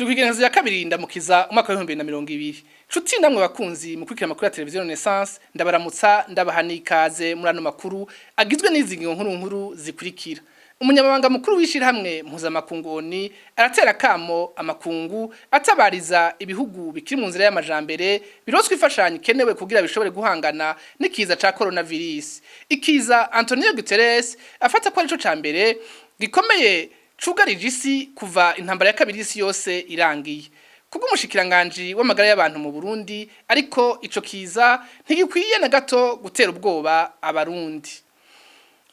turi kwigenekerezo ya kabiri ndamukiza umwaka wa 2020 nshuti namwe bakunzi mukurikira amakuru ya televiziyo Renaissance ndabaramutsa ndabaha n'ikaze muri ano makuru agizwe n'izi nkuru zikurikira. Umunyamabanga mukuru w'ishirahamwe mpuzamakungoni aratera kamo amakungu atabariza ibihugu bikiri mu nzira y'amajambere biroswe ifashanyo kenewe kugira bishobore guhangana n'ikiza ca coronavirus. Ikiza Antonio Guterres afata ko arico ca mbere gikomeye cugarije isi kuva intambara ya kabiri isi yose irangiye. Kubwo umushikiranganje w'amagara y'abantu mu Burundi ariko ico kiza ntigikwiye na gato gutera ubwoba abarundi.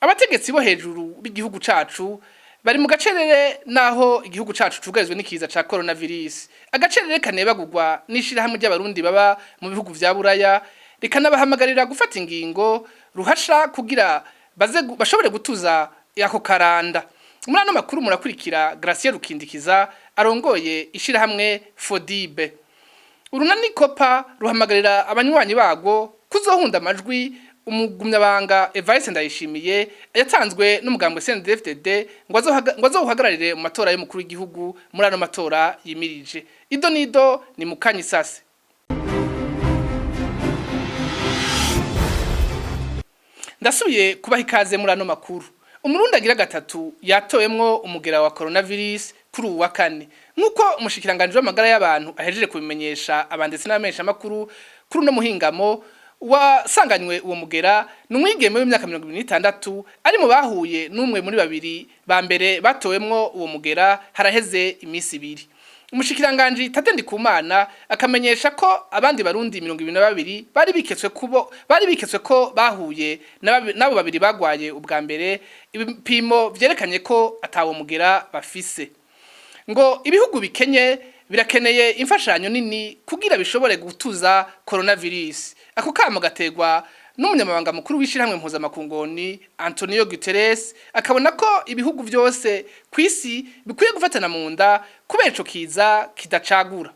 Abategetsi bo hejuru b'igihugu cacu bari mu gacerere naho igihugu cacu cugarizwe n'ikiza ca coronavirus. Agacerere kanebagurwa nishira hamwe ry'abarundi baba mu bihugu vya Buraya rikanabahamagarira gufata ingingo ruhasha kugira bashobore gutuza yako karanda. Muri ano makuru murakurikira Gracier Rukindikiza arongoye ishira hamwe Fodibe. Urunani kopa ruhamagarira abanywanyi bago kuzohunda amajwi umugumyabanga Evariste Ndayishimiye yatanzwe n'umugambwe CNDD-FDD ngo azohagararire mu matora y'umukuru w'igihugu muri ano matora yimirije. Ido nido ni mukanyi sase. Ndasubiye kubaha ikaze muri ano makuru. Umurundi agira gatatu yatowemwo umugera wa coronavirus kuri uwa kane. Nkuko umushikiranganje w'amagara y'abantu ahejeje kubimenyesha abanditsi n'abamesha makuru kuri no muhingamo wasanganywe uwo mugera n'umwigeme w'imyaka 26 ari mu bahuye n'umwe muri babiri ba mbere batowemwo uwo mugera haraheze imisi ibiri. Umushikiranganje Tate Ndikumana akamenyesha ko abandi barundi 22 bari biketswe ko bahuye nabo babiri bagwaye ubwa mbere ibipimo vyerekanye ko atawo mugera bafise. Ngo ibihugu bikenye birakeneye imfashanyo nini kugira bishobore gutuza coronavirus. Ako kamo gategwa n'umunyamabanga mukuru w'ishirahamwe mpuzamakungoni Antonio Guterres akabona ko ibihugu vyose kwisi bikwiye gufatana mu nda kubera ico kiza kidacagura.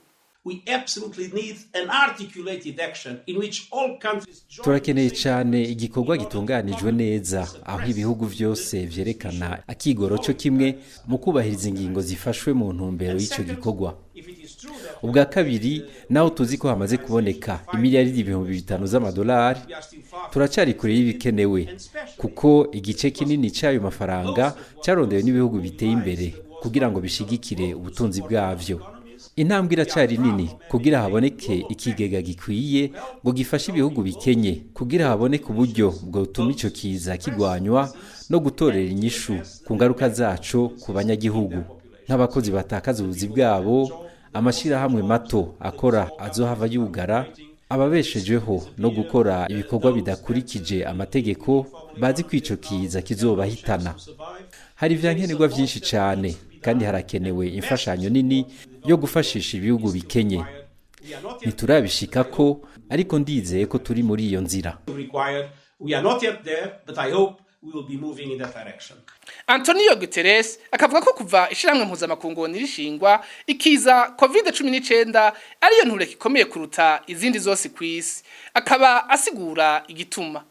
Turakeneye cyane igikorwa gitunganijwe neza aho ibihugu vyose vyerekana akigoro cyo kimwe mu kubahiriza ingingo zifashwe mu ntumbero y'ico gikorwa. Ubwa kabiri naho tuzi ko hamaze kuboneka imiliyaridi 500 z'amadolari turacari kure y'ibikenewe kuko igice kinini cyayo mafaranga cyarondewe n'ibihugu biteye imbere kugira ngo bishigikire ubutunzi bwavyo. Intambwe iracari nini kugira haboneke ikigega gikwiye ngo gifashe ibihugu bikenye kugira haboneke uburyo bwo gutuma ico kiza kigwanywa no gutorera inyishu ku ngaruka zaco ku banyagihugu nk'abakozi batakaza ubuzi bwabo, amashirahamwe mato akora azohava yugara, ababeshejweho no gukora ibikorwa bidakurikije amategeko bazi kwico kiza kizobahitana. Hari ivyankenerwa vyinshi cane kandi harakenewe imfashanyo nini yo gufashisha ibihugu bikenye. Ntiturabishikako ariko ndizeye ko turi muri iyo nzira. Antonio Guterres akavuga ko kuva ishiramwe mpuzamakungoni rishingwa ikiza COVID-19 ariyo nture kikomeye kuruta izindi zose kwisi. Akaba asigura igituma.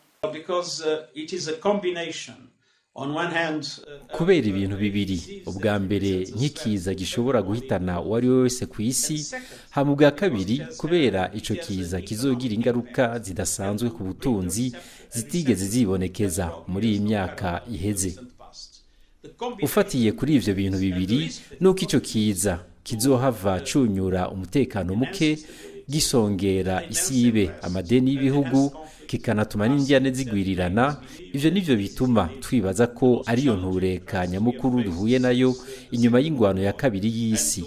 Kubera ibintu bibiri, ubwa mbere nk'ikiza gishobora guhitana uwari wese ku isi, hama ubwa kabiri kubera ico kiza kizogira ingaruka zidasanzwe ku butunzi zitigeze zibonekeza muri iyi myaka iheze. Ufatiye kuri ivyo bintu bibiri nuko ico kiza kizohava cunyura umutekano muke, gisongera isibe amadeni y'ibihugu, kikanatuma n'indyane zigwirirana. Ivyo nivyo bituma twibaza ko ariyo ntureka nyamukuru duhuye nayo inyuma y'ingwano ya kabiri y'isi.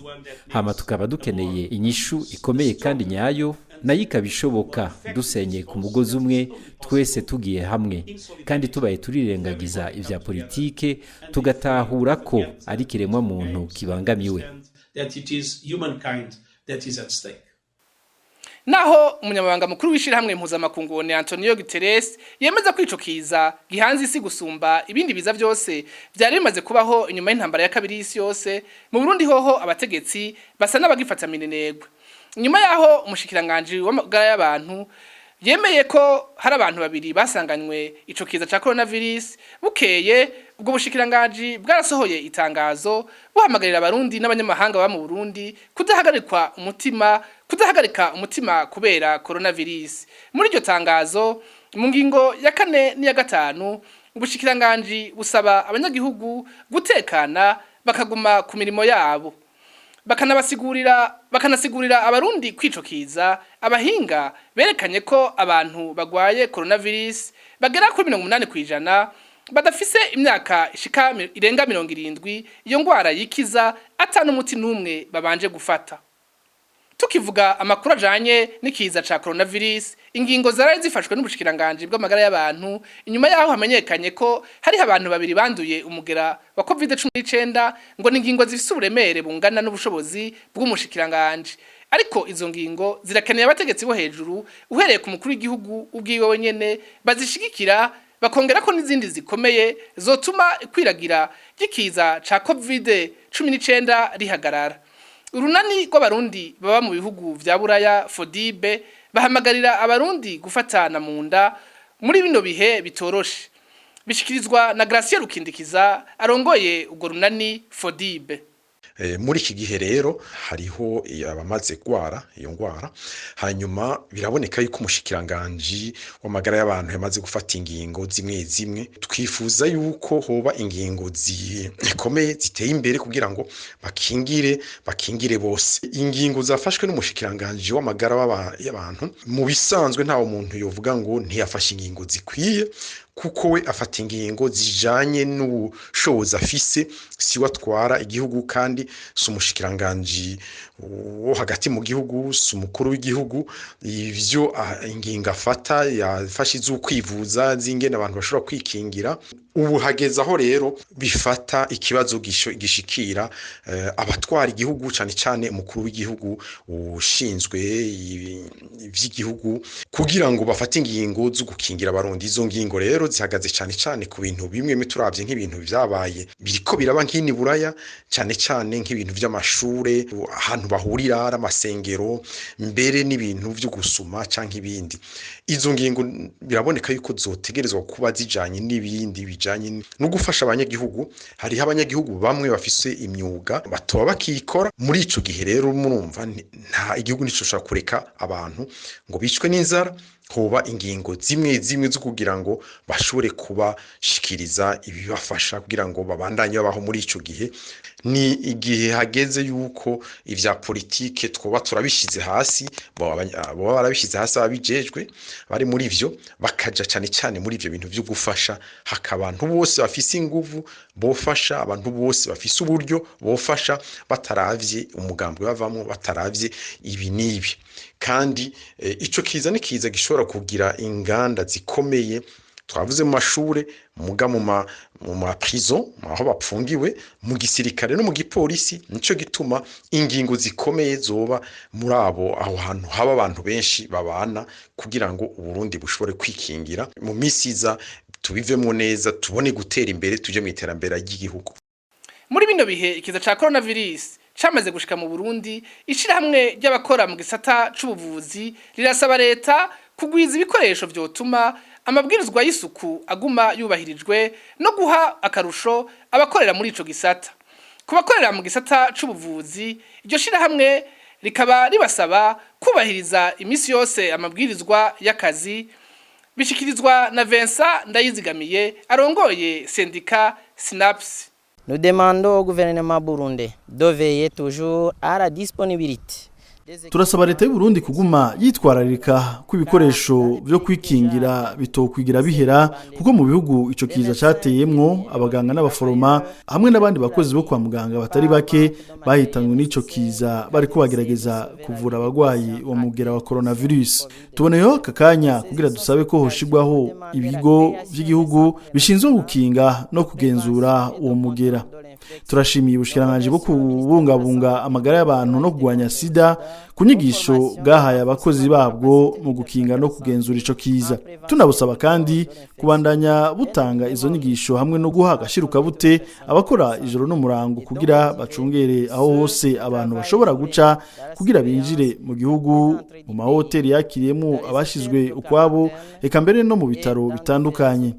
Hama tukaba dukeneye inyishu ikomeye kandi nyayo nayo ikabishoboka dusenye ku mugozi umwe twese tugiye hamwe kandi tubaye turirengagiza ivya politike tugatahura ko ari kiremwa muntu kibangamiwe. Naho umunyamabanga mukuru w'ishirahamwe mpuzamakungoni Antonio Guterres yemeza ko ico kiza gihanze isi gusumba ibindi biza vyose vyari bimaze kubaho inyuma y'intambara ya kabiri y'isi yose. Mu Burundi hoho abategetsi basa n'abagifata minenegwe. Nyuma yaho umushikiranganje w'amagara y'abantu yemeye ko hari abantu babiri basanganywe ico kiza ca coronavirus. Bukeye ubwo bushikiranganji bwarasohoye itangazo buhamagarira abarundi n'abanyamahanga ba mu Burundi kudahagarika umutima kubera coronavirus. Muri iryo tangazo mu ngingo ya 4 n'iya 5 ubushikiranganji busaba abanyagihugu gutekana bakaguma ku mirimo yabo, bakanasigurira abarundi kwicokiza. Abahinga berekanye ko abantu bagwaye coronavirus bagera kuri 80% badafise imyaka irenga 70 iyo ngwara yikiza atanu umuti numwe babanje gufata. Tukivuga amakuru ajanye n'ikiza ca coronavirus, ingingo zaraye zifashwe n'ubushikiranganje bw'amagara y'abantu inyuma yaho hamenyekanye ko hari abantu babiri banduye umugera wa COVID-19 ngo n'ingingo zifise uburemere bungana n'ubushobozi bw'umushikiranganje. Ariko izo ngingo zirakeneye abategetsi bo hejuru uhereye ku mukuru w'igihugu ubwiwe wenyene bazishigikira, bakongera ko n'izindi zikomeye zotuma kwiragira gikiza ca COVID-19 rihagarara. Urunani rw'abarundi baba mu bihugu vya Buraya FODIB bahamagarira abarundi gufatana mu nda muri bino bihe bitoroshe. Bishikirizwa na Gracia Rukindikiza arongoye urwo runani FODIB. Muri iki gihe rero hariho abamaze gwara iyo ngwara, hanyuma biraboneka yuko umushikiranganje w'amagara y'abantu yamaze gufata ingingo zimwe. Twifuza yuko hoba ingingo zikomeye ziteye imbere kugira ngo bakingire bose. Ingingo zafashwe n'umushikiranganje w'amagara y'abantu mu bisanzwe ntawo muntu yovuga ngo ntiyafashe ingingo zikwiye, kuko we afata ingingo zijanye n'ubushobozi afise, si watwara igihugu kandi si umushikiranganje wo hagati mu gihugu, si umukuru w'igihugu. Ivyo ingingo afata yafashe iz'ukwivuza zingene abantu bashobora kwikingira. Ubu hageze aho rero bifata ikibazo gishikira abatwara igihugu, cyane umukuru w'igihugu ushinzwe ivy'igihugu, kugira ngo bafate ingingo zo gukingira abarundi. Izo ngingo rero zihagaze cyane ku bintu bimwe turavye nk'ibintu vyabaye biriko biraba nk'ini Buraya, cyane nk'ibintu vy'amashure, ahantu bahurira amasengero, mbere n'ibintu vyo gusuma canke ibindi. Izo ngingo biraboneka yuko zotegerezwa kuba zijanye n'ibindi bijanye no gufasha abanyagihugu. Hariho abanyagihugu bamwe bafise imyuga batoba bakikora. Muri ico gihe rero murumva nta igihugu nico kureka abantu ngo bicwe n'inzara. Hoba ingingo zimwe zo kugira ngo bashobore kubashikiriza ibibafasha kugira ngo babandanye babaho muri ico gihe. Ni igihe hageze yuko ivya politike twoba turabishize hasi, bo barabishize hasi ababijejwe bari muri ivyo, bakaja cyane muri ivyo bintu byo gufasha. Hakabantu bose bafise inguvu bofasha, abantu bose bafise uburyo bofasha, bataravye umugambwe bavamwo, bataravye ibi nibi. Kandi ico kiza ni kiza gishobora kugira inganda zikomeye. Twavuze mu mashure, muga mu ma prison, aho bapfungiwe, mu gisirikare no mu gipolisi. Nico gituma ingingo zikomeye zoba muri aho hantu haba abantu benshi babana, kugira ngo Uburundi bushobore kwikingira mu misiza, tubivemo neza, tubone gutera imbere, tuje mu iterambere ry'igihugu. Muri bino bihe ikiza ca coronavirus chamaze gushika mu Burundi, ishirahamwe ry'abakora mu gisata c'ubuvuzi rirasaba leta kugwiza ibikoresho vyotuma amabwirizwa y'isuku aguma yubahirijwe no guha akarusho abakorera muri ico gisata. Ku bakorera mu gisata c'ubuvuzi, iryo shirahamwe rikaba ribasaba kubahiriza imisi yose amabwirizwa y'akazi. Bishikirizwa na Vincent Ndayizigamiye arongoye sendika SNAPS. Nous demandons au gouvernement burundais de veiller toujours à la disponibilité. Turasaba leta y'u Burundi kuguma yitwararika ku ibikoresho byo kwikingira bitokwigira bihera, kuko mu bihugu ico kiza cateyemwo abaganga n'abaforoma hamwe n'abandi bakozi bo kwa muganga batari bake bahitanywe n'ico kiza bari kubagerageza kuvura abagwayi wa mugera wa coronavirus. Tuboneyeho kakanya kugira dusabe ko hoshigwaho ibigo vy'igihugu bishinzwe gukinga no kugenzura uwo mugera. turashimiye ubushikiranganje bwo kubungabunga amagara y'abantu no kugwanya sida ku nyigisho bwahaye abakozi babwo mu gukinga no kugenzura ico kiza. Tunabusaba kandi kubandanya butanga izo nyigisho hamwe no guha agashiruka bute abakora ijoro n'umurango kugira bacungere aho hose abantu bashobora guca kugira binjire mu gihugu, mu mahoteli yakiriyemo abashizwe ukwabo, eka mbere no mu bitaro bitandukanye.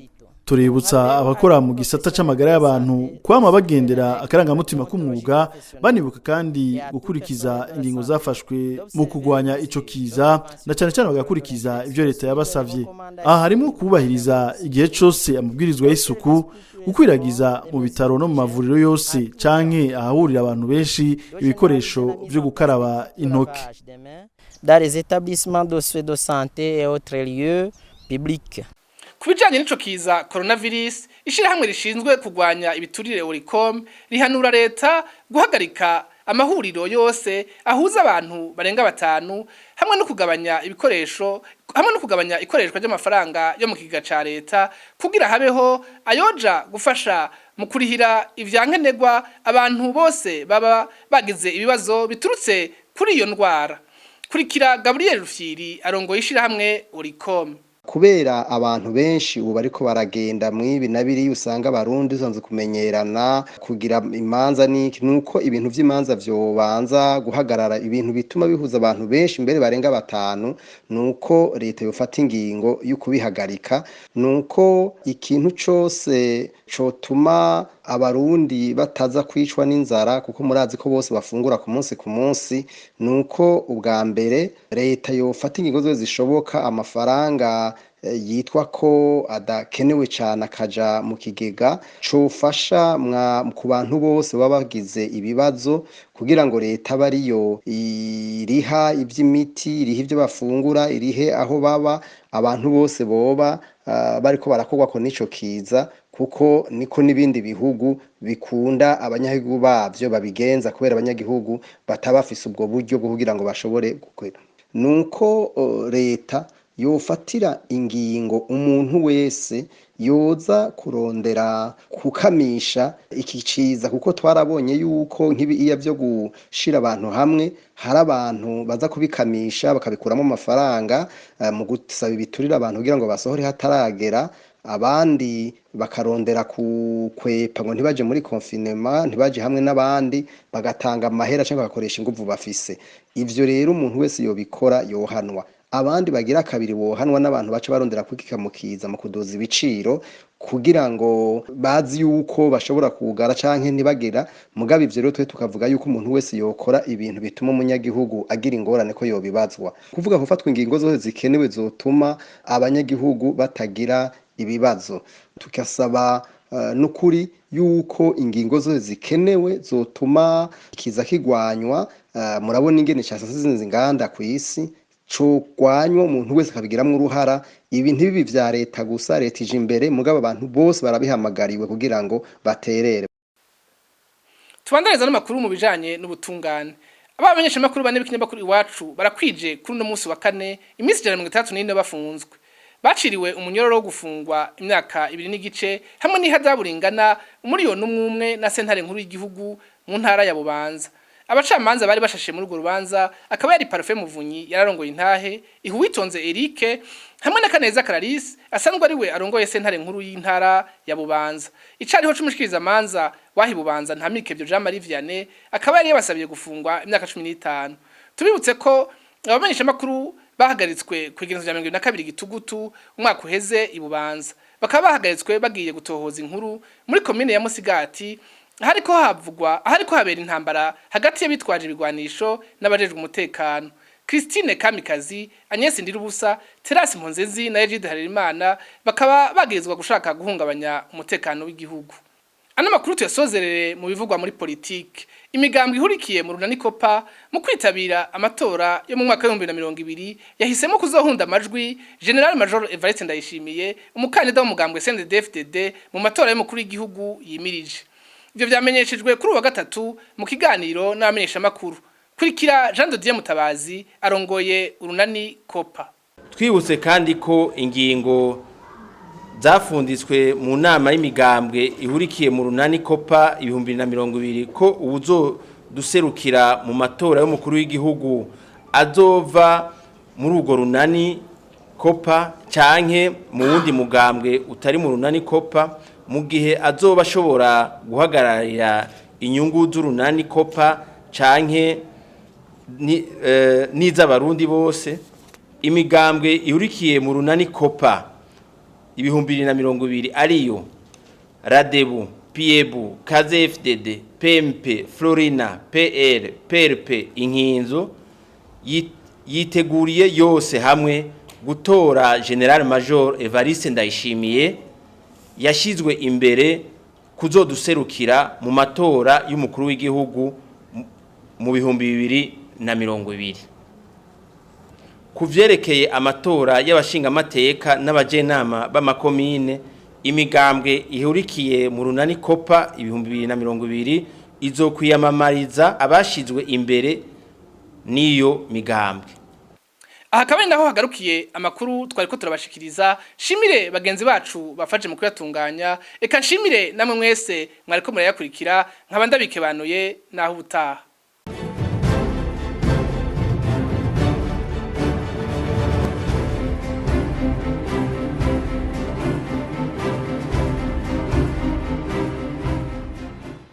Tuributsa abakora mu gisata c'amagara y'abantu kwama bagendera akarangamutima k'umwuga, banibuka kandi gukurikiza ingingo zafashwe mu kugwanya ico kiza, na cyane cyane bagakurikiza ivyo leta yabasavye. Aha harimo kubahiriza igihe cose amabwirizwa y'isuku, gukwiragiza mu bitaro no mu mavuriro yose canke ahahurira abantu benshi ibikoresho vyo gukaraba intoki. Dans les établissements de santé et autres lieux publics. Kubijanye n'ico kiza coronavirus, ishirahamwe rishinzwe kugwanya ibiturire Oricom rihanura leta guhagarika amahuriro yose ahuza abantu barenga batanu hamwe no kugabanya ikoreshwa ry'amafaranga yo mu kiga ca leta kugira habeho ayoja gufasha mu kurihira ivyankenerwa abantu bose baba bagize ibibazo biturutse kuri iyo ndwara. Kurikira Gabriel Rufyiri arongoye ishirahamwe Oricom. Kubera abantu benshi ubu bariko baragenda mwibi nabiri usanga barundi usanzwe kumenyerana kugira imanza niki nuko ibintu vy'imanza vyobanza guhagarara, ibintu bituma bihuza abantu benshi mbere barenga batanu, nuko leta yofata ingingo yo kubihagarika, nuko ikintu cose cotuma abarundi bataza kwicwa n'inzara kuko murazi ko bose bafungura ku munsi nuko ubwa mbere leta yofata ingingo zose zishoboka, amafaranga yitwa ko adakenewe cyane akaja mu kigega cofasha ku bantu bose baba bagize ibibazo, kugira ngo leta bariyo iriha iby'imiti, iriha ibyo bafungura, irihe aho baba, abantu bose boba bariko barakorwa ko nico kiza, kuko niko n'ibindi bihugu bikunda abanyagihugu bavyo babigenza, kubera abanyagihugu batabafise ubwo buryo bwo kugira ngo bashobore gukora. Nuko leta yofatira ingingo umuntu wese yoza kurondera kukamisha iki ciza, kuko twarabonye yuko nk'ibiya byo gushira abantu hamwe hari abantu baza kubikamisha bakabikuramo amafaranga mu gusaba ibiturira abantu kugira ngo basohore hataragera, abandi bakarondera kukwepa ngo ntibaje muri confinement, ntibaje hamwe n'abandi bagatanga amahera cyangwa bagakoresha inguvu bafise. Ivyo rero umuntu wese yobikora yohanwa. Abandi bagira kabiri bohanwa n'abantu baca barondera kwikika mu kiza mu kudoza ibiciro kugira ngo bazi yuko bashobora kugara canke ntibagera. Mugabe ivyo rero twe tukavuga yuko umuntu wese yokora ibintu bituma umunyagihugu agira ingorane ko yobibazwa, kuvuga gufatwa ingingo zose zikenewe zotuma abanyagihugu batagira ibibazo. Tukasaba nukuri yuko ingingo zose zikenewe zotuma ikiza kigwanywa. Murabona ingene cyasasize inganda ku isi cugwanywa, umuntu wese akabigiramwo uruhara. Ibi ntibibi vya leta gusa, leta ije imbere, mugabo abantu bose barabihamagariwe kugira ngo baterere. Tubandaniza n'amakuru mu bijanye n'ubutungane. Abamenyesha makuru bane b'ikinyamakuru Iwacu barakwije kuri no munsi wa kane imisi 134 bafunzwe. Baciriwe umunyororo wo gufungwa imyaka 2 n'igice hamwe n'ihadabu ringana umuriyoni umwe na sentare nkuru y'igihugu mu ntara ya Bubanza. Abacamanza bari bashashe muri urwo rubanza akaba yari Parfait Muvunyi yararongoye intahe, Ihuwitonze Eric hamwe na Kaneza Clarisse asanzwe ari we arongoye sentare nkuru y'intara ya Bubanza. Icariho c'umushikiriza manza wahi Bubanza Ntamikevyo Jean Marie Vianney akaba yari yabasabiye gufungwa imyaka 15. Tubibutse ko abamenyesha makuru bahagaritswe kwigenzo rya 22 Gitugutu umwaka uheze ibubanza, bakaba bahagaritswe bagiye gutohoza inkuru muri commune ya Musigati hariko habera intambara hagati y'abitwaje ibigwanisho n'abajejwe umutekano. Christine Kamikazi, Agnes Ndirubusa, Terasi Mponzenzi na Egide Harerimana bakaba bagirizwa gushaka guhungabanya umutekano w'igihugu. Ano makuru tuyasozerere mu bivugwa muri politike. Imigambwe ihurikiye mu runani kopa mu kwitabira amatora yo mu mwaka wa 2020 yahisemo kuzohunda amajwi General Major Evariste Ndayishimiye, umukandida w'umugambwe CNDD-FDD mu matora y'umukuru w'igihugu yimirije. Ivyo vyamenyeshejwe kuri uwa gatatu mu kiganiro n'abamenyesha makuru. Kurikira Jean de Dieu Mutabazi arongoye urunani kopa. Twibutse kandi ko ingingo zafunditswe mu nama y'imigambwe ihurikiye mu runani kopa 2020 ko uwuzoduserukira mu matora y'umukuru w'igihugu azova muri urwo runani kopa canke mu wundi mugambwe utari mu runani kopa mu gihe azoba ashobora guhagararira inyungu z'urunani kopa canke n'iz'abarundi bose. Imigambwe ihurikiye mu runani kopa 2020 ariyo Radebu, Piebu, KZFDD, PMP, Florina, PR, PRP, Inkinzo yiteguriye yose hamwe gutora General Major Evariste Ndayishimiye yashizwe imbere kuzoduserukira mu matora y'umukuru w'igihugu mu 2020. Kuvyerekeye amatora y'abashinga amateka n'abajenama b'amakomine, imigambwe ihurikiye mu runani kopa 2020 izokwiyamamariza abashizwe imbere n'iyo migambwe. Aha kabari naho hagarukiye amakuru twariko turabashikiriza. Shimire bagenzi bacu bafaje mu kuyatunganya, eka nshimire namwe mwese mwariko murayakurikira nkaba ndabikebanuye naho ubutaha.